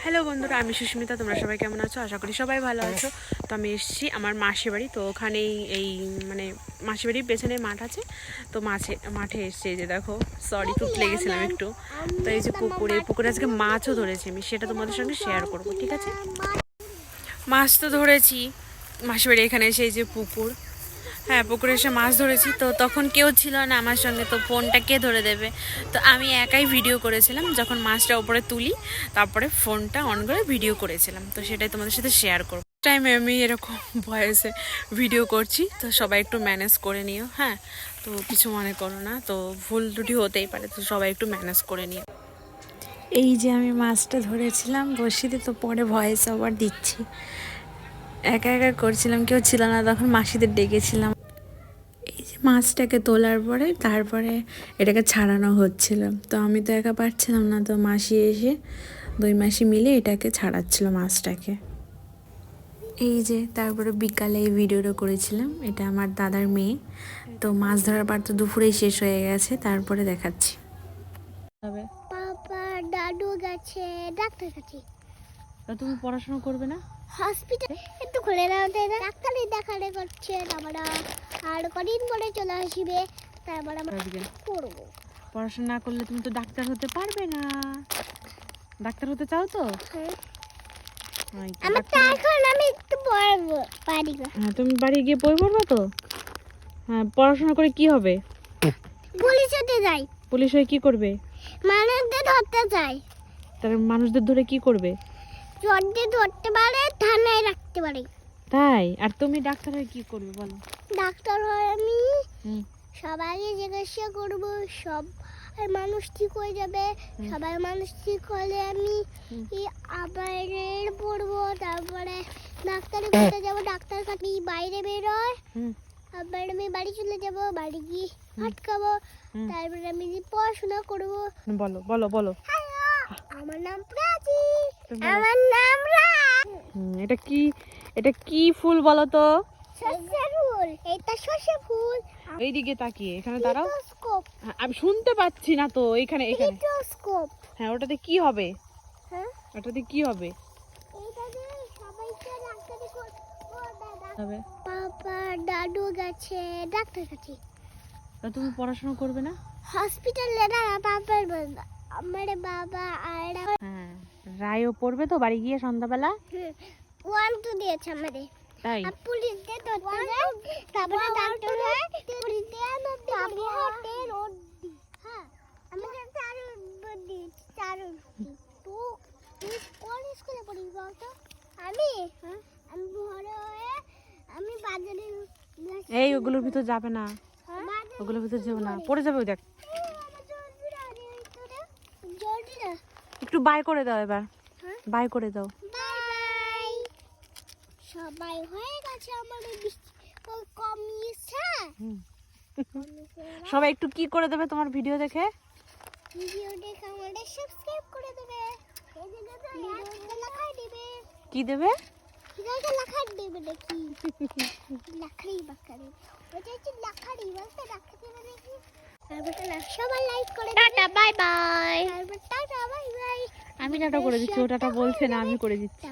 Hello বন্ধুরা, আমি সুস্মিতা। তোমরা সবাই কেমন আছো? আশা করি সবাই ভালো আছো। তো আমি এসেছি আমার মাসির বাড়ি। তো ওখানেই এই মানে মাসির বাড়ির পেছনে মাঠ আছে, তো মাঠে এসেছি। এই যে দেখো, সরি টুকলে গেছিলাম একটু। তো এই যে পুকুরে আজকে মাছও ধরেছি আমি, সেটা তোমাদের সঙ্গে শেয়ার করবো, ঠিক আছে? মাছ তো ধরেছি মাসির বাড়ি এখানে এসে। এই যে পুকুর, হ্যাঁ পুকুরে এসে মাছ ধরেছি। তো তখন কেউ ছিল না আমার সঙ্গে, তো ফোনটা কে ধরে দেবে? তো আমি একাই ভিডিও করেছিলাম। যখন মাছটা ওপরে তুলি, তারপরে ফোনটা অন করে ভিডিও করেছিলাম। তো সেটাই তোমাদের সাথে শেয়ার করবো। টাইমে আমি এরকম ভয়েসে ভিডিও করছি, তো সবাই একটু ম্যানেজ করে নিও, হ্যাঁ? তো কিছু মনে করো না, তো ভুল ত্রুটি হতেই পারে, তো সবাই একটু ম্যানেজ করে নিও। এই যে আমি মাছটা ধরেছিলাম বড়শিতে, তো পরে ভয়েস ওভার দিচ্ছি। একা একা করছিলাম, কেউ ছিল না তখন, মাসিদের ডেকেছিলাম। এই যে মাছটাকে তোলার পরে তারপরে এটাকে ছাড়ানো হচ্ছিল। তো আমি তো একা পারছিলাম না, তো মাসি এসে দুই মাসি মিলে এটাকে ছাড়াচ্ছিল মাছটাকে। এই যে তারপরে বিকালে এই ভিডিওটা করেছিলাম। এটা আমার দাদার মেয়ে। তো মাছ ধরার পর তো দুপুরেই শেষ হয়ে গেছে, তারপরে দেখাচ্ছি। পাপা দাদু গেছে ডাক্তার কাছে। তা তুমি পড়াশোনা করবে না? হসপিটাল একটু খুলে দাও, ডাক্তারই দেখালে করছে আমরা, আর কদিন পরে চলে আসবে, তারপর আমরা করবো। পড়াশোনা না করলে তুমি তো ডাক্তার হতে পারবে না। ডাক্তার হতে চাও তো? আমার তো এখন আমি একটু পড়বো পারি না। হ্যাঁ, তুমি বাড়ি গিয়ে বই পড়বে তো? হ্যাঁ, পড়াশোনা করে কি হবে? পুলিশ হতে যাই। পুলিশ হয়ে কি করবে? মানুষদের ধরতে যাই। তার মানুষদের ধরে কি করবে? যদি ধরতে পারে থানায় রাখতে পারে। তাই? আর তুমি ডাক্তার হয়ে কি করবে বলো? ডাক্তার হয়ে আমি সবাইকে জিজ্ঞাসা করবো, সব মানুষ ঠিক হয়ে যাবে। সবাই মানুষ ঠিক হলে আমি আবার পড়বো, তারপরে ডাক্তারে করতে যাবো। ডাক্তার কাছে বাইরে বেরোয়, আবার আমি বাড়ি চলে যাব, বাড়ি গিয়ে ভাত খাবো, তারপরে আমি পড়াশোনা করবো। বলো বলো বলো। আমার নাম প্রাচী। আমার নাম এটা কি ফুল বলো তো? সর্ষে ফুল। এটা সর্ষে ফুল। এইদিকে তাকিয়ে, এখানে দাঁড়াও। স্টেথোস্কোপ। আমি শুনতে পাচ্ছি না তো। এখানে স্টেথোস্কোপ। হ্যাঁ, ওটাতে কি হবে? হ্যাঁ, ওটাতে কি হবে? এইটাতে সবাইকে ডাক্তারি হবে। পাপা দাদু গেছে ডাক্তার কাছে। তা তুমি পড়াশোনা করবে না? হসপিটালে না, পাপার আমার বাবা আর হ্যাঁ, রায়ও পড়বে তো বাড়ি গিয়ে সন্ধ্যাবেলা। 1 2 দিয়েছে আমাদের। তাই? আর পুলিশ দিয়ে ধরতে যায়, তারপরে ডাক্তার হয়, পুলিশ দিয়ে বাবু হাতে রোড দি। হ্যাঁ, আমাদের চারু তো তুই কোন স্কুলে পড়িস বলতো? আমি আমি বড় হয়ে আমি বাজারে। এই ওগুলোর ভিতর যাবে না, ওগুলোর ভিতর যাবে না, পড়ে যাবে। ওই দেখ, একটু বাই করে দাও এবার। বাই করে দাও। বাই। সবাই হয়ে গেছে আমাদের কমিয়েছে। সবাই একটু কি করে দেবে তোমার ভিডিও দেখে? ভিডিও দেখে আমাদের সাবস্ক্রাইব করে দেবে। এই যে লেখা দিবে। কি দেবে? লেখা দেবে নাকি? লেখাই বাকারে। ওটা হচ্ছে লেখারি, বলতে লেখা দেবে নাকি? তারপর সবাই লাইক করে টাটা বাই বাই। তারপর টাটা বাই বাই। আমি টাটা করে দিচ্ছি, ও টাটা বলছে না, আমি করে দিচ্ছি।